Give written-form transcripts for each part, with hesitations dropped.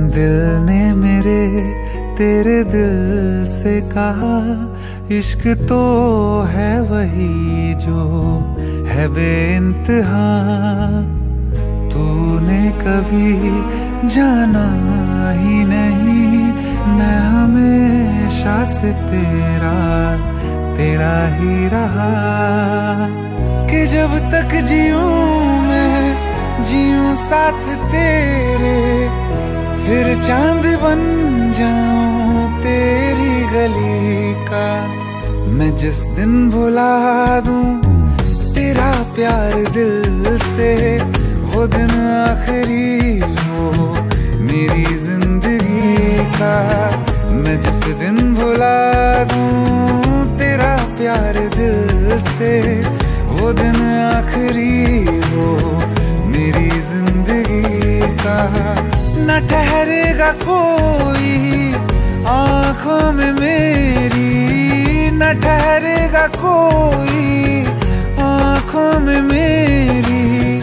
दिल ने मेरे तेरे दिल से कहा, इश्क तो है वही जो है बेइंतहा। तूने कभी जाना ही नहीं, मैं हमेशा से तेरा तेरा ही रहा। कि जब तक जीऊं मैं जीऊं साथ तेरे, फिर चांद बन जाऊं तेरी गली का। मैं जिस दिन भुला दूं तेरा प्यार दिल से, वो दिन आखिरी हो मेरी जिंदगी का। मैं जिस दिन भुला दूं तेरा प्यार दिल से, वो दिन आखिरी हो मेरी जिंदगी का। न ठहरेगा कोई आँखों में मेरी, न ठहरेगा कोई आँखों में मेरी।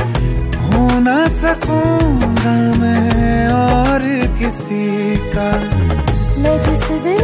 हो ना सकूंगा मैं और किसी का। मैं जिस दिन